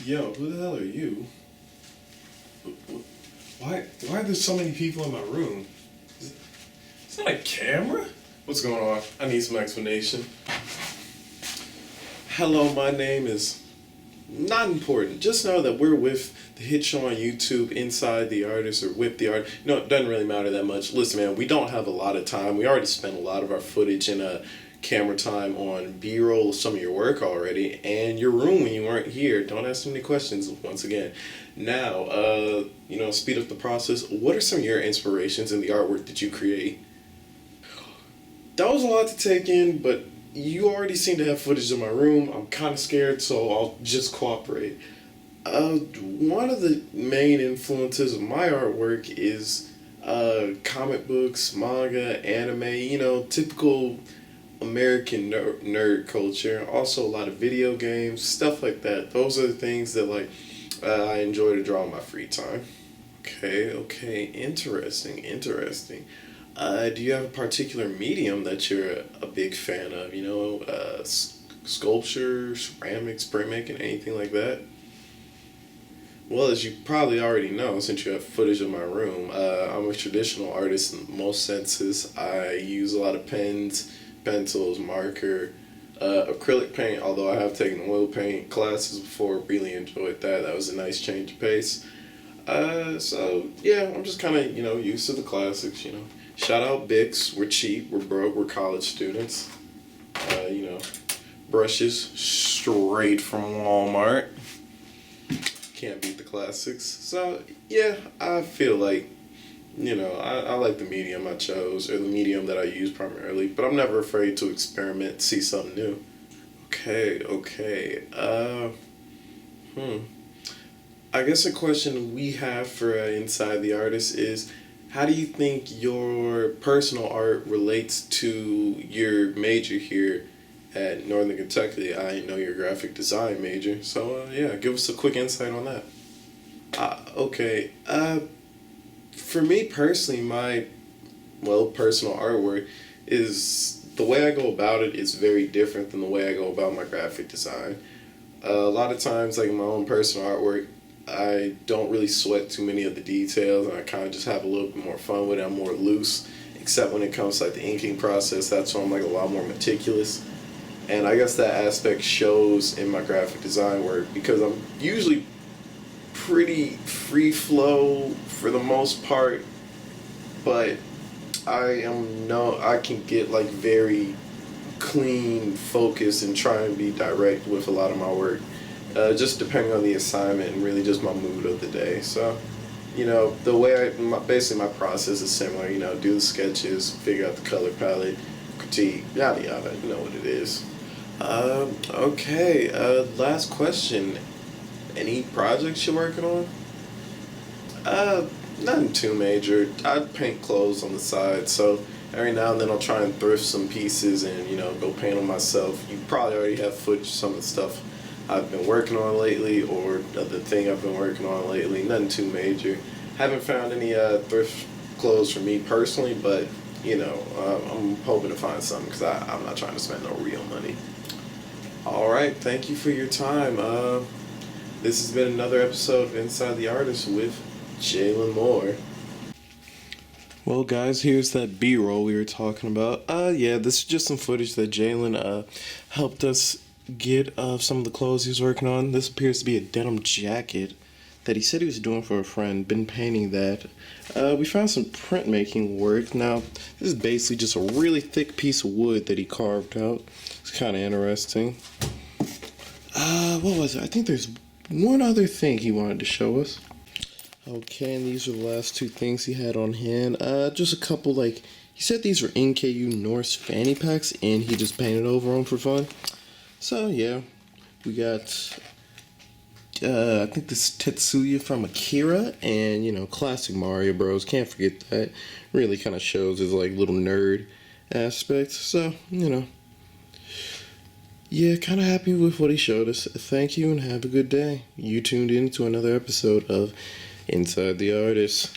Yo, who the hell are you? Why are there so many people in my room? Is that a camera? What's going on? I need some explanation. Hello, my name is not important. Just know that we're with the hit show on YouTube, Inside the Artist, or With the Art. No, it doesn't really matter that much. Listen, man, we don't have a lot of time. We already spent a lot of our footage and camera time on B-roll of some of your work already, and your room when you weren't here. Don't ask so many questions once again. Now, speed up the process. What are some of your inspirations in the artwork that you create? That was a lot to take in, but you already seem to have footage in my room. I'm kind of scared, so I'll just cooperate. One of the main influences of my artwork is comic books, manga, anime, typical American nerd culture. Also a lot of video games, stuff like that. Those are the things that I enjoy to draw in my free time. Okay, interesting. Do you have a particular medium that you're a big fan of? Sculpture, ceramics, printmaking, anything like that? Well, as you probably already know, since you have footage of my room, I'm a traditional artist in most senses. I use a lot of pens, pencils, marker, acrylic paint, although I have taken oil paint classes before, really enjoyed that. That was a nice change of pace. I'm just kind of, used to the classics. Shout out Bics, we're cheap, we're broke, we're college students. Brushes straight from Walmart. Can't beat the classics. So, yeah, I feel like, I like the medium I chose, or the medium that I use primarily, but I'm never afraid to experiment, see something new. Okay. I guess a question we have for Inside the Artist is, how do you think your personal art relates to your major here at Northern Kentucky? I know you're a graphic design major, so give us a quick insight on that. Okay. For me personally, my personal artwork is, the way I go about it is very different than the way I go about my graphic design. A lot of times, like in my own personal artwork, I don't really sweat too many of the details, and I kind of just have a little bit more fun with it. I'm more loose, except when it comes to the inking process. That's when I'm a lot more meticulous. And I guess that aspect shows in my graphic design work, because I'm usually pretty free flow for the most part, but I can get very clean focus and try and be direct with a lot of my work, just depending on the assignment and really just my mood of the day. So the way basically my process is similar. Do the sketches, figure out the color palette, critique, yada yada, you know what it is. Last question. Any projects you're working on? Nothing too major. I paint clothes on the side, so every now and then I'll try and thrift some pieces and, go paint them myself. You probably already have footage of some of the stuff I've been working on lately, or the thing I've been working on lately. Nothing too major. Haven't found any thrift clothes for me personally, but, I'm hoping to find some, because I'm not trying to spend no real money. Alright, thank you for your time. This has been another episode of Inside the Artist with Jalen Moore. Well, guys, here's that B-roll we were talking about. This is just some footage that Jalen helped us get of some of the clothes he was working on. This appears to be a denim jacket that he said he was doing for a friend. Been painting that. We found some printmaking work. Now, this is basically just a really thick piece of wood that he carved out. It's kind of interesting. What was it? I think there's one other thing he wanted to show us. Okay, and these are the last two things he had on hand. Just a couple, he said these were NKU Norse fanny packs, and he just painted over them for fun. So, yeah, we got, I think this is Tetsuya from Akira, and, classic Mario Bros. Can't forget that. Really kind of shows his, little nerd aspect. So, yeah, kind of happy with what he showed us. Thank you and have a good day. You tuned in to another episode of Inside the Artist.